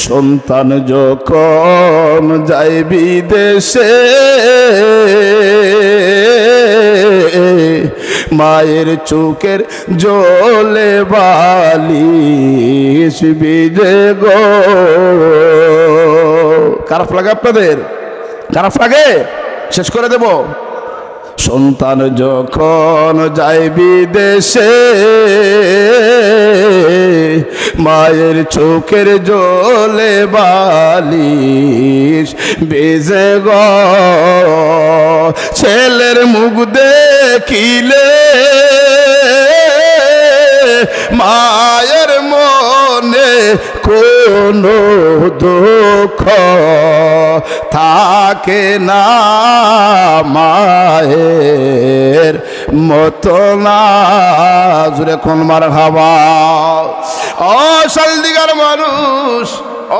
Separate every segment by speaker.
Speaker 1: সন্তান যখন যায় বিদেশে মায়ের চোখের জলে বালিশ ভিজে গো। খারাপ লাগে আপনাদের? খারাপ লাগে? শেষ করে দেব। সন্তান যখন যায় বিদেশে মায়ের চোখের জলে বালিশ ভিজে গো। ছেলের মুখ দেখিলে মায়ের মনে কোনো দুঃখ থাকে না, মায়ের মতো না। জুড়ে কোন মারহাবা। ও শালদিগার মানুষ,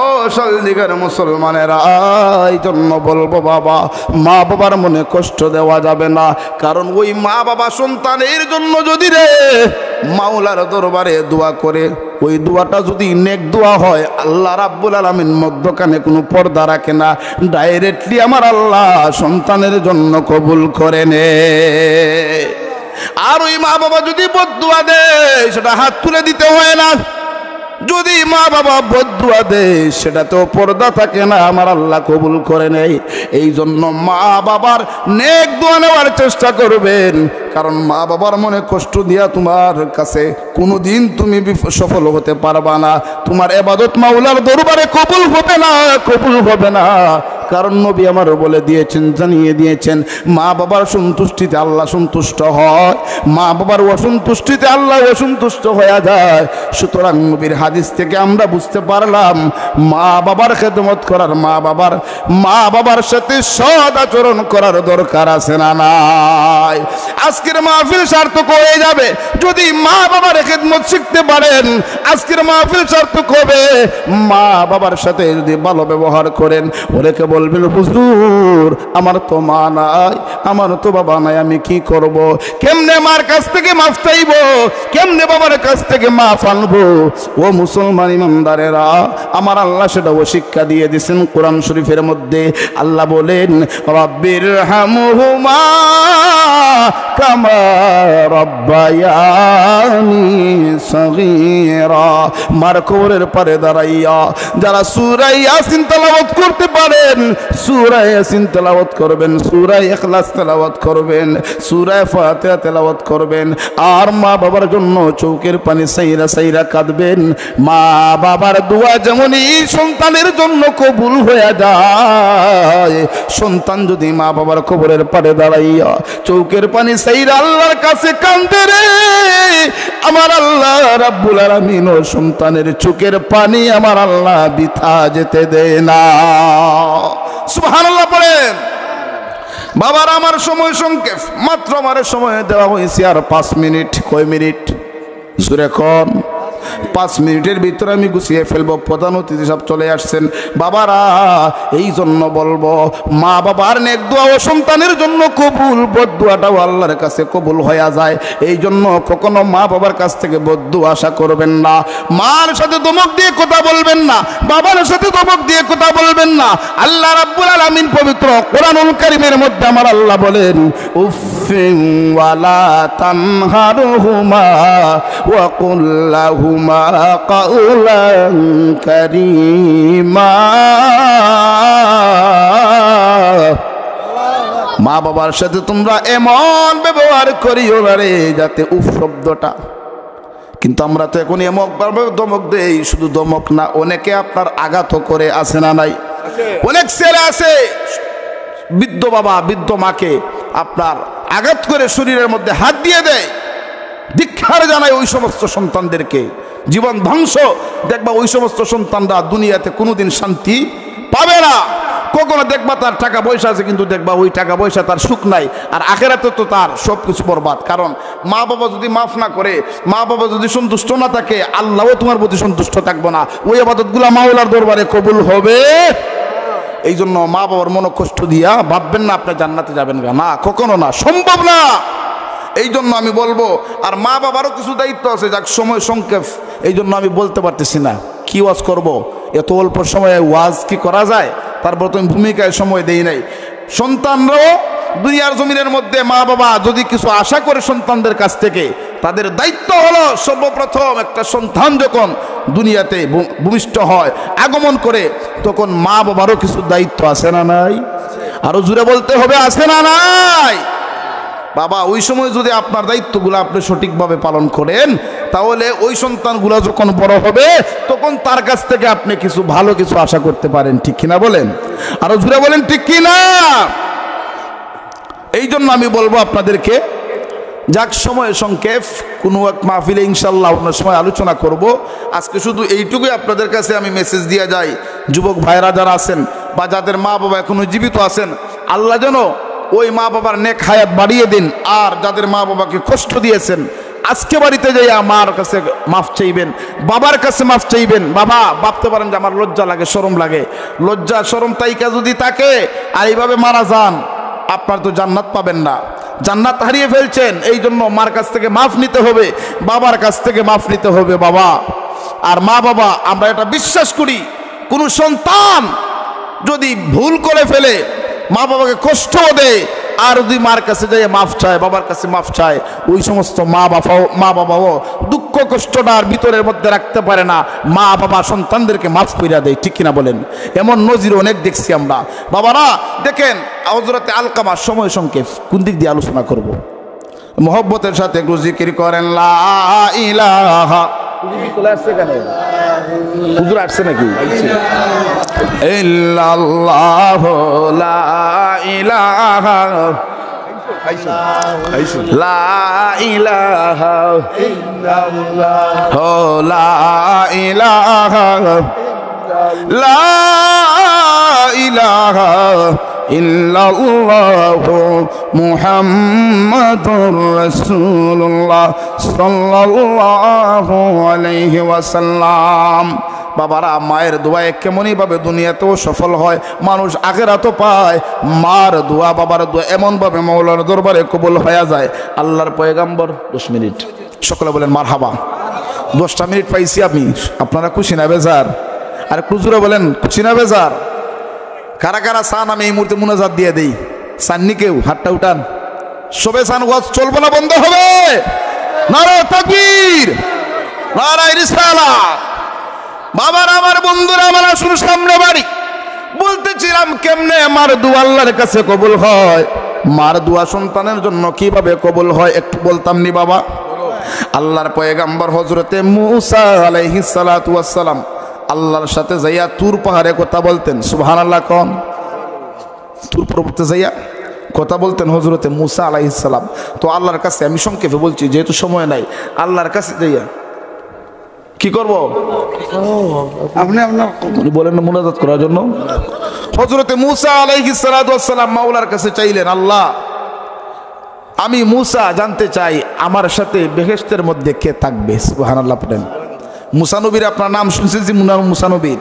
Speaker 1: ও শালদিগার মুসলমানেরা, এই জন্য বলবো বাবা, মা বাবার মনে কষ্ট দেওয়া যাবে না। কারণ ওই মা বাবা সন্তানের জন্য যদি রে মাওলার দরবারে দোয়া করে, ওই দোয়াটা যদি নেক দোয়া হয়, আল্লাহ রাব্বুল আলামিন মধ্যখানে কোনো পর্দা রাখে না, ডাইরেক্টলি আমার আল্লাহ সন্তানের জন্য কবুল করে নে। আর ওই মা বাবা যদি বদদুয়া দেয় সেটা হাত তুলে দিতে হয় না। যদি মা বাবা বদদুয়া দেয় সেটাতেও পর্দা থাকে না, আমার আল্লাহ কবুল করে নেই। এই জন্য মা বাবার নেক দোয়া নেওয়ার চেষ্টা করবেন। কারণ মা বাবার মনে কষ্ট দিয়া তোমার কাছে কোনোদিন তুমি সফল হতে পারবা না। তোমার ইবাদত মাওলার দরবারে কবুল হবে না, কবুল হবে না। কারণ নবী আমার বলে দিয়েছেন, জানিয়ে দিয়েছেন, মা বাবার সন্তুষ্টিতে আল্লাহ সন্তুষ্ট হয়, মা বাবার অসন্তুষ্টিতে আল্লাহ অসন্তুষ্ট হয়ে যায়। সুতরাং নবীর হাদিস থেকে আমরা বুঝতে পারলাম মা বাবার খেদমত করার, মা বাবার সাথে সৎ আচরণ করার দরকার আছে না নাই? আজকের মাহফিল সার্থক হয়ে যাবে যদি মা বাবার খেদমত শিখতে পারেন। আজকের মাহফিল সার্থক হবে মা বাবার সাথে যদি ভালো ব্যবহার করেন। ওরেকে বলবেন, হুজুর আমার তো মা নাই, আমার তো বাবা নাই, আমি কি করব? কেমনে মার কাছ থেকে মাফ চাইব? কেমনে বাবার কাছ থেকে মাফ আনবো? ও মুসলমান ইমানদারেরা, আমার আল্লাহ সেটাও শিক্ষা দিয়ে দিয়েছেন কোরআন শরীফের মধ্যে। আল্লাহ বলেন, রাব্বির হামহুমা কামা রাব্বায়ানি সগীরা। মার কবরের পারে দাঁড়াইয়া যারা সূরা ইয়াসিন তেলাওয়াত করতে পারেন, সূরা ইয়াসিন তেলাওয়াত করবেন, সূরা ইখলাস তেলাওয়াত করবেন, সূরা ফাতিহা তেলাওয়াত করবেন। আর মা বাবার জন্য চোখের পানি সাইরা সাইরা কাঁদবেন। মা বাবার দোয়া যেমনই সন্তানের জন্য কবুল হয়ে যায়, সন্তান যদি মা বাবার কবরের পারে দাঁড়াইয়া চোখের পানি সাইরা আল্লাহর কাছে কাঁদে রে, আমার আল্লাহ রাব্বুল আলামিন ও সন্তানের চোখের পানি আমার আল্লাহ বৃথা যেতে দেয় না। সুবহানাল্লাহ পড়েন। বাবার আমার সময় সংক্ষেপ, মাত্র আমার সময় দেওয়া হয়েছে আর 5 মিনিট। কয় মিনিট? জোরে কম। 5 মিনিটের ভিতরে আমি গুছিয়ে ফেলবো। প্রধান অতিথি সব চলে আসছেন। বাবারা, এই জন্য বলবো মা বাবার নেক দোয়া ও সন্তানের জন্য কবুল, বদদুয়াটাও আল্লাহর কাছে কবুল হয়ে যায়। এই জন্য কখনো মা বাবার কাছ থেকে বদদুয়া আশা করবেন না। মার সাথে ধমক দিয়ে কথা বলবেন না, বাবার সাথে ধমক দিয়ে কথা বলবেন না। আল্লাহ রাব্বুল আলামিন পবিত্র কোরআনুল কারীমের মধ্যে আমার আল্লাহ বলেন, উফিন ওয়ালা তানহারহুমা ওয়া কুল লাহুমা কাউলান কারীমা। মা বাবার সাথে তোমরা এমন ব্যবহার করিও না রে যাতে উফ শব্দটা। কিন্তু আমরা তো এখন এমন ধমক দেই, শুধু ধমক না, অনেকে আপনার আঘাত করে, আছে না নাই? অনেক ছেলে আছে বৃদ্ধ বাবা বৃদ্ধ মাকে আপনার আঘাত করে শরীরের মধ্যে হাত দিয়ে দেয়। ধিক্কার জানায় ওই সমস্ত সন্তানদেরকে, জীবন ধ্বংস। দেখবা ওই সমস্ত সন্তানরা দুনিয়াতে কোনোদিন শান্তি পাবে না। কখনো দেখবা তার টাকা পয়সা আছে, কিন্তু দেখবা ওই টাকা পয়সা তার সুখ নাই। আর আখেরাতে তো তার সব কিছু বরবাদ। কারণ মা বাবা যদি মাফ না করে, মা বাবা যদি সন্তুষ্ট না থাকে, আল্লাহও তোমার প্রতি সন্তুষ্ট থাকবো না। ওই ইবাদতগুলো মাওলার দরবারে কবুল হবে। এই জন্য মা বাবার মনে কষ্ট দিয়া ভাববেন না আপনি জান্নাতে যাবেন না, কখনো না, সম্ভব না। এই জন্য আমি বলবো, আর মা বাবারও কিছু দায়িত্ব আছে, যাক সময় সংক্ষেপ, এই জন্য আমি বলতে পারতেছি না কি ওয়াজ করব। এত অল্প সময়ে ওয়াজ কি করা যায়? তারপর তো আমি ভূমিকায় সময় দেই নাই। সন্তানরাও দুনিয়ার জমিনের মধ্যে মা বাবা যদি কিছু আশা করে সন্তানদের কাছ থেকে, তাদের দায়িত্ব হলো সর্বপ্রথম একটা সন্তান যখন দুনিয়াতে ভূমিষ্ঠ হয়, আগমন করে, তখন মা বাবারও কিছু দায়িত্ব আছে না নাই? আরো জোরে বলতে হবে, আছে না নাই? বাবা, ওই সময় যদি আপনার দায়িত্বগুলো আপনি সঠিকভাবে পালন করেন, তাহলে ওই সন্তানগুলো যখন বড় হবে তখন তার কাছ থেকে আপনি কিছু ভালো কিছু আশা করতে পারেন। ঠিক কিনা বলেন? আরো জোরে বলেন, ঠিক কিনা? এই জন্য আমি বলবো আপনাদেরকে, যাক সময় সংক্ষেপ, কোনো এক মাহফিলে ইনশাল্লাহ অন্য সময় আলোচনা করব। আজকে শুধু এইটুকুই আপনাদের কাছে আমি মেসেজ দিয়ে যাই, যুবক ভাইরা যারা আছেন বা যাদের মা বাবা এখনো জীবিত আছেন, আল্লাহ যেন ওই মা বাবার নেক হায়াত বাড়িয়ে দিন। আর যাদের মা বাবাকে কষ্ট দিয়েছেন, আজকে বাড়িতে যাইয়া মার কাছে মাফ চাইবেন, বাবার কাছে মাফ চাইবেন। বাবা ভাবতে পারেন যে আমার লজ্জা লাগে, শরম লাগে, লজ্জা শরম তাইকা যদি তাকে আর এইভাবে মারা যান, আপনার তো জান্নাত পাবেন না, জান্নাত হারিয়ে ফেলছেন। এই জন্য মার কাছ থেকে মাফ নিতে হবে, বাবার কাছ থেকে মাফ নিতে হবে। বাবা আর মা বাবা, আমরা এটা বিশ্বাস করি, কোনো সন্তান যদি ভুল করে ফেলে, মা বাবাকে কষ্ট দেয়, আর যদি মার কাছে যাই মাফ চায়, বাবার কাছে মাফ চায়, ওই সমস্ত মা বাবাও দুঃখ কষ্টটা আর ভিতরের মধ্যে রাখতে পারে না, মা বাবা সন্তানদেরকে মাফ কইরা দেয়। ঠিক কিনা বলেন? এমন নজির অনেক দেখছি আমরা। বাবারা দেখেন, হযরতে আলকামা, সময় সংক্ষেপ, কোন দিক দিয়ে আলোচনা করব? মোহব্বতের সাথে একটু জিকির করেন, লা ইলাহা। হুজুর আসছে নাকি? ইল্লাল্লাহ লা ইলাহা লা ইলাহা ইল্লাল্লাহ লা ইলাহা লা ইলাহা ইল্লাল্লাহু মুহাম্মাদুর রাসূলুল্লাহ সাল্লাল্লাহু আলাইহি ওয়াসাল্লাম। বাবারা, মায়ের দোয়ায় কেমনইভাবে দুনিয়াতেও সফল হয়, মানুষ আখিরাতও পায়। মার দোয়া, বাবার দোয়া এমনভাবে মাওলার দরবারে কবুল হয়ে যায়। আল্লাহর পয়গাম্বর 10 মিনিট, সকলে বলেন মারহাবা। 10টা মিনিট পাইছি আমি, আপনারা খুশি না বেজার? আর একটু জোরে বলেন, খুশি না বেজার? কারা কারা চান আমি এই মুহূর্তে মুনাজাত দিয়ে দেই? চাননি কেউ? হাতটা উঠান। সবে চান, ওয়াজ চলবে না, বন্ধ হবে? নারে তাকবীর, নারে রিসালাত। বাবার, আমার বন্ধুরা, আমার আসুন সামনে বাড়ি। বলতেছিলাম কেমনে মার দোয়া আল্লাহর কাছে কবুল হয়, মার দোয়া সন্তানের জন্য কিভাবে কবুল হয় একটু বলতাম নি বাবা? আল্লাহর পয়গাম্বর হযরতে মূসা আলাইহিস সালাতু ওয়াস সালাম আল্লাহর সাথে যাইয়া তুর পাহাড়ে কথা বলতেন। সুবহানাল্লাহ কোন? তুর পর্বতে যাইয়া কথা বলতেন হযরতে মূসা আলাইহিস সালাম। তো আল্লাহর কাছে, আমি সংক্ষেপে বলছি যেহেতু সময় নাই, আল্লাহর কাছে যাইয়া কি করব? আপনি বলেন না মুনাজাত করার জন্য। হযরতে মূসা আলাইহিস সালাতু ওয়াস সালাম মাওলার কাছে চাইলেন, আল্লাহ, আমি মূসা জানতে চাই আমার সাথে বেহেশতের মধ্যে কে থাকবে। সুবহানাল্লাহ পড়েন। মূসা নবীর আপনার নাম শুনছেন যে মূসা নবীর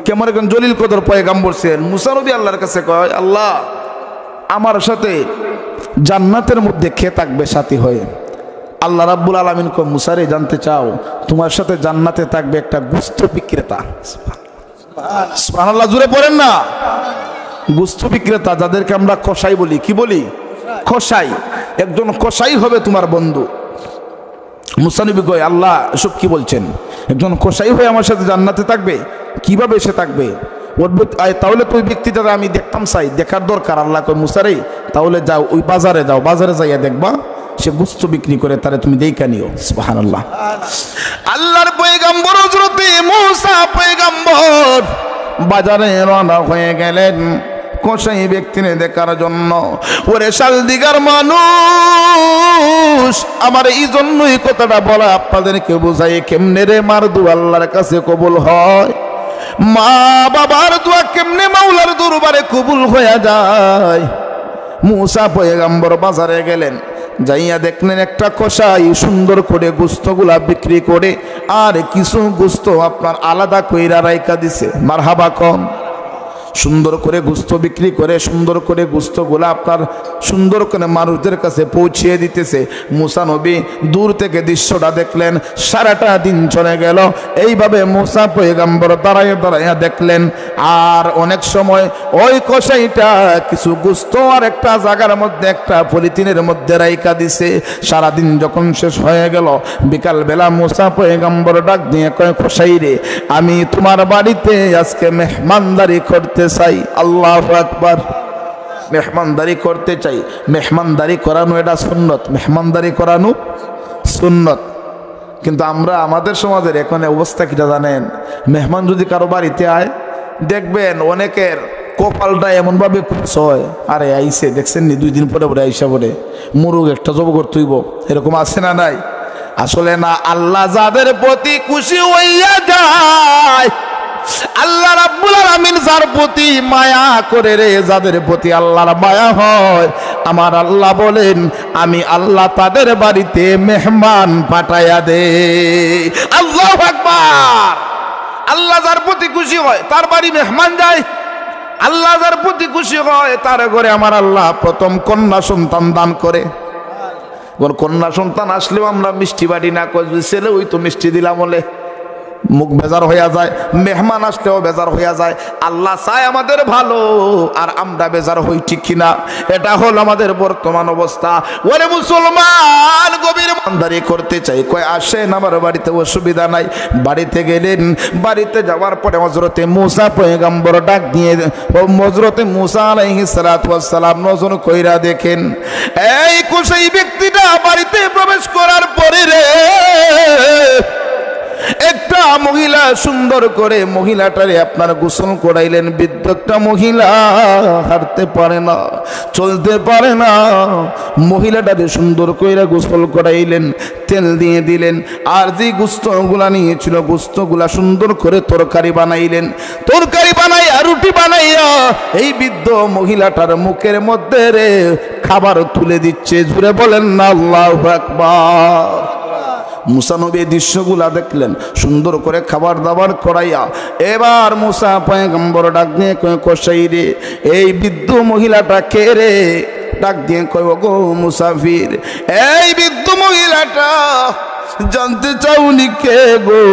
Speaker 1: কেমন একজন জলিল কদর পয়গাম্বর ছিলেন। মূসা নবী আল্লাহর কাছে কয়, আল্লাহ, আমার সাথে জান্নাতের মধ্যে কে থাকবে সাথী হয়ে? আল্লাহ রাব্বুল আলামিন কয়, মূসা রে, জানতে চাও? তোমার সাথে জান্নাতে থাকবে একটা গোশত বিক্রেতা। সুবহানাল্লাহ, জোরে পড়েন না। গোশত বিক্রেতা, যাদেরকে আমরা কসাই বলি। কি বলি? কসাই। একজন কসাই হবে তোমার বন্ধু। মূসা নবী কয়, আল্লাহ, এসব কি বলছেন? একজন কসাই হয়ে আমার সাথে জান্নাতে থাকবে? কিভাবে সে থাকবে? তাহলে তো ওই ব্যক্তিটা আমি দেখতাম চাই, দেখার দরকার। আল্লাহ কয়, মূসা রে, তাহলে যাও, ওই বাজারে যাও, বাজারে যাইয়া দেখবা সে গোশত বিক্রি করে, তারে তুমি দেখা নিও। সুবহানাল্লাহ। আল্লাহর পয়গাম্বর হযরতে মূসা পয়গাম্বর বাজারে রওনা হয়ে গেলেন কসাই ব্যক্তিনে দেখার জন্য। ওরে শালদিগার মানুষ, আমার এই জন্যই কথাটা বলা, আপনাদেরকে বোঝাই কেমনে রে মার দোয়া আল্লাহর কাছে কবুল হয়, মা বাবার দোয়া কেমনে মাওলার দরবারে কবুল হয়ে যায়। মূসা পয়গাম্বর বাজারে গেলেন, যাইয়া দেখলেন একটা কসাই সুন্দর করে গোস্তগুলা বিক্রি করে আর কিছু গোস্ত আপনার আলাদা কইরা রাইখা দিছে। মারহাবা কম। সুন্দর করে গোস্ত বিক্রি করে সুন্দর করে গোস্তগুলো আপনার সুন্দর করে মানুষদের কাছে পৌঁছিয়ে দিতেছে। মুসা নবী দূর থেকে দৃশ্যটা দেখলেন, সারাটা দিন চলে গেল এইভাবে মুসা পয়গম্বর দাঁড়াইয়া দাঁড়াইয়া দেখলেন। আর অনেক সময় ওই কসাইটা কিছু গোস্ত আর একটা জায়গার মধ্যে একটা পলিথিনের মধ্যে রাইখা দিছে। সারাদিন যখন শেষ হয়ে গেল, বিকালবেলা মুসা পয়গম্বর ডাক দিয়ে কয়, কসাই রে, আমি তোমার বাড়িতে আজকে মেহমানদারি করতে চাই। আল্লাহু আকবার। মেহমানদারি করতে চাই। মেহমানদারি করানো এটা সুন্নত, মেহমানদারি করানো সুন্নত। কিন্তু আমরা আমাদের সমাজের এখন অবস্থা কিটা জানেন? মেহমান যদি কারো বাড়িতে আয়, দেখবেন অনেকের কপালটা এমনভাবে খুশ হয়, আরে আইসে দেখছেন নি 2 দিন পরে পরে আইসা পরে মুরুগ একটা জব করতেইব, এরকম আছে না নাই? আসলে না, আল্লাহ যাদের প্রতি খুশি হইয়া যায়, আল্লাহ রাব্বুল আলামিন যার প্রতি মায়া করে রে, যাদের প্রতি আল্লাহর মায়া হয়, আমার আল্লাহ বলেন আমি আল্লাহ তাদের বাড়িতে মেহমান পাঠাইয়া দে। আল্লাহু আকবার। আল্লাহ যার প্রতি খুশি হয় তার বাড়ি মেহমান যায়। আল্লাহ যার প্রতি খুশি হয় তার ঘরে আমার আল্লাহ প্রথম কন্যা সন্তান দান করে। কন্যা সন্তান আসলেও আমরা মিষ্টি বাড়ি না, ছেলে ওই তো মিষ্টি দিলাম বলে মুখ বেজার হইয়া যায়, মেহমান আসলেও বেজার হইয়া যায়। আল্লাহ চায় আমাদের ভালো, আর আমরা বেজার হই, ঠিক কিনা? এটা হল আমাদের বর্তমান অবস্থা। ওরে মুসলমান, গভীর ইমানদারি করতে চাই, কয় আসেন আমার বাড়িতে, অসুবিধা নাই। বাড়িতে গেলেন, বাড়িতে যাওয়ার পরে হযরতে মুসা পয়গম্বর ডাক দিয়ে, হযরতে মুসা আলাইহিস সালাতু ওয়াস সালাম নজর কইরা দেখেন, এই কুশাই ব্যক্তিটা বাড়িতে প্রবেশ করার পরে রে, একটা মহিলা সুন্দর করে মহিলাটারে আপনার গোসল করাইলেন। বৃদ্ধ একটা মহিলা, হাঁটতে পারে না, চলতে পারে না, মহিলাটারে সুন্দর করে গোসল করাইলেন, তেল দিয়ে দিলেন, আর যে গোস্তগুলা নিয়েছিল গোস্তগুলা সুন্দর করে তরকারি বানাইলেন। তরকারি বানাইয়া রুটি বানাইয়া এই বৃদ্ধ মহিলাটার মুখের মধ্যে রে খাবার তুলে দিচ্ছে। জুড়ে বলেন না আল্লাহু আকবার। মুসা নবী দৃশ্যগুলা দেখলেন, সুন্দর করে খাবার দাবার করাইয়া এবার মুসা পয়গম্বর ডাক দিয়ে কয়, কসাই রে, এই বৃদ্ধ মহিলাটা কে রে? ডাক দিয়ে কয়, গো মুসাফির, এই বৃদ্ধ মহিলাটা জানতে চাও উনি কে গো?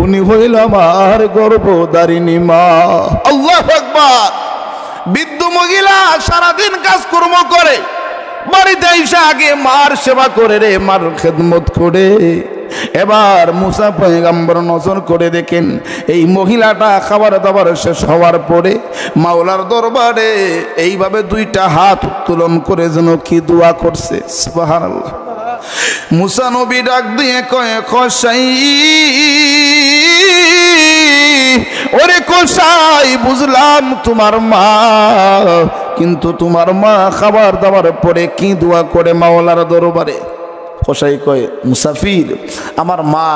Speaker 1: উনি হইল আমার গর্ভধারিণী মা। আল্লাহু আকবার। বৃদ্ধ মহিলা সারাদিন কাজকর্ম করে, বাড়িতে এসে আগে মার সেবা করে রে, মার খেদমত করে। এবার মুসা পয়গম্বর নজর করে দেখেন, এই মহিলাটা খাবার দাবার শেষ হওয়ার পরে মাওলার দরবারে এইভাবে 2টা হাত উত্তোলন করে যেন কি দোয়া করছে। সুবহানাল্লাহ। মুসা নবী ডাক দিয়ে কয়, কসাই, ওরে কসাই, বুঝলাম তোমার মা, কিন্তু তোমার মা খাবার দাবার পরে কি দোয়া করে মাওলার দরবারে? কসাই কয়, মুসাফির, আমার মা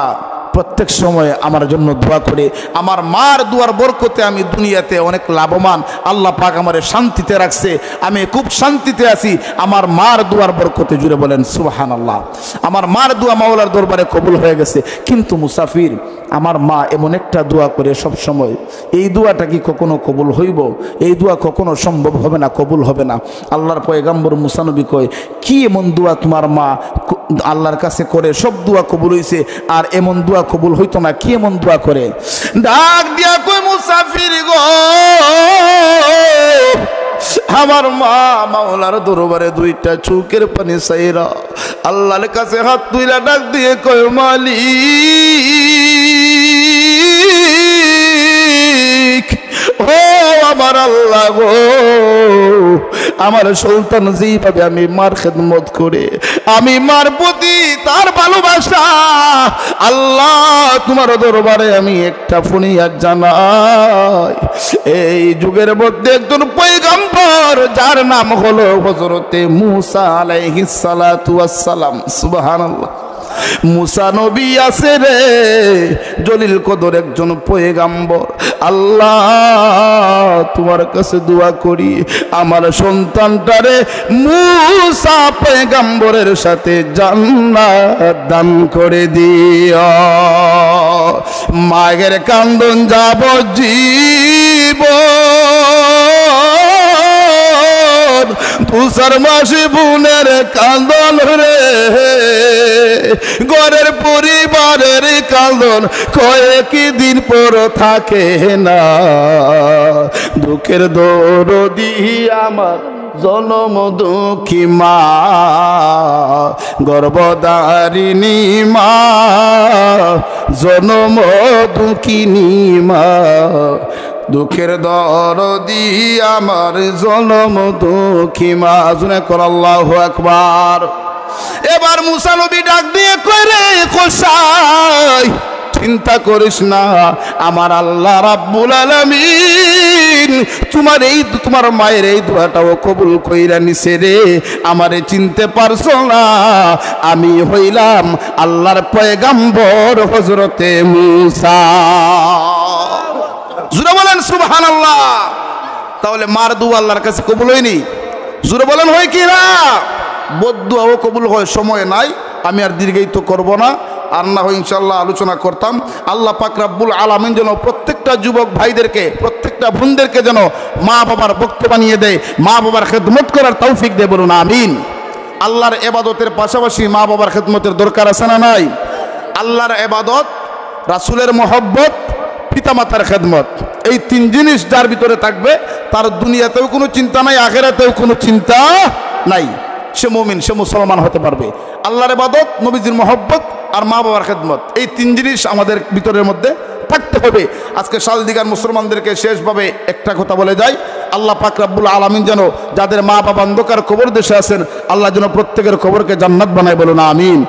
Speaker 1: প্রত্যেক সময় আমার জন্য দোয়া করে, আমার মার দোয়ার বরকতে আমি দুনিয়াতে অনেক লাভবান। আল্লাহ পাক আমারে শান্তিতে রাখছে, আমি খুব শান্তিতে আছি আমার মার দোয়ার বরকতে। জুড়ে বলেন সুবহানাল্লাহ। আমার মার দোয়া মাওলার দরবারে কবুল হয়ে গেছে। কিন্তু মুসাফির, আমার মা এমন একটা দোয়া করে সব সময়, এই দোয়াটা কি কখনো কবুল হইব? এই দোয়া কখনো সম্ভব হবে না, কবুল হবে না। আল্লাহর পয়গম্বর মুসা নবী কয়, কি এমন দোয়া তোমার মা আল্লাহর কাছে করে সব দোয়া কবুল হইছে, আর এমন দোয়া কবুল হইতো না? কি এমন দোয়া করে? ডাক দিয়া কয়, মুসাফির গো, আমার মা মাওলার দরবারে 2টা চোখের পানি চাইরা আল্লাহর কাছে হাত তুইলা ডাক দিয়ে কয়, মালিক, ও আমার আল্লাহ গো, আমার সন্তান যেইভাবে আমি মার খেদমত করে, আমি মার প্রতি তার ভালোবাসা, আল্লাহ তোমার দরবারে আমি একটা ফরিয়াদ জানাই। এই যুগের মধ্যে একজন পয়গম্বর যার নাম হলো হযরতে মুসা আলাইহিস সালাতু ওয়াস সালাম। সুবহানাল্লাহ। মুসা নবী আছে রে, জলিল কদর একজন পয়গম্বর। আল্লাহ তোমার কাছে দোয়া করি, আমার সন্তানটারে মুসা পয়গম্বরের সাথে জান্নাত দান করে দিও। মায়ের কান্দন যাব জীবন মুসার মাসি বোনের কান্দন রে, ঘরের পরিবারের কান্দন কয়েক দিন পর থাকে না। দুঃখের দরদি আমার জনম দুঃখী মা, গর্ভধারিণী মা, জনম দুঃখিনী মা। দুঃখের দরদি আমার জনম দুঃখী মা। শুনে কর আল্লাহু আকবার। এবার মুসা নবী ডাক দিয়ে কইরে কোসাই, চিন্তা করিস না, আমার আল্লাহ রাব্বুল আলামিন তোমার মায়ের এই দোয়াটাও কবুল কইরা নিছে রে। আমারে চিনতে পারছো না, আমি হইলাম আল্লাহর পয়গাম্বর হযরতে মুসা। জোরে বলেন সুবহানাল্লাহ। তাহলে মার দোয়া আল্লাহর কাছে কবুল হয়নি? জোরে বলেন হয় কি না? বদদুয়াও কবুল হয়, সময় নাই, আমি আর দীর্ঘায়িত করব না। আর না হয় ইনশাল্লাহ আলোচনা করতাম। আল্লাহ পাক রব্বুল আলামিন যেন প্রত্যেকটা যুবক ভাইদেরকে, প্রত্যেকটা বোনদেরকে যেন মা বাবার ভক্ত বানিয়ে দেয়, মা বাবার খেদমত করার তৌফিক দেয়, বলুন আমিন। আল্লাহর ইবাদতের পাশাপাশি মা বাবার খেদমতের দরকার আছে না নাই? আল্লাহর ইবাদত, রাসূলের মহব্বত, পিতামাতার খেদমত, এই তিন জিনিস যার ভিতরে থাকবে তার দুনিয়াতেও কোনো চিন্তা নাই, আখিরাতেও কোনো চিন্তা নাই। সে মুমিন, সে মুসলমান হতে পারবে। আল্লাহর ইবাদত, নবীজির মহব্বত আর মা বাবার খেদমত, এই তিন জিনিস আমাদের ভিতরের মধ্যে থাকতে হবে। আজকে শালদিগার মুসলমানদেরকে শেষভাবে একটা কথা বলে যায়, আল্লাহ পাক রব্বুল আলামিন যেন যাদের মা বাবা অন্ধকার কবর দেশে আছেন, আল্লাহ যেন প্রত্যেকের কবরকে জান্নাত বানায়, বলুন আমিন।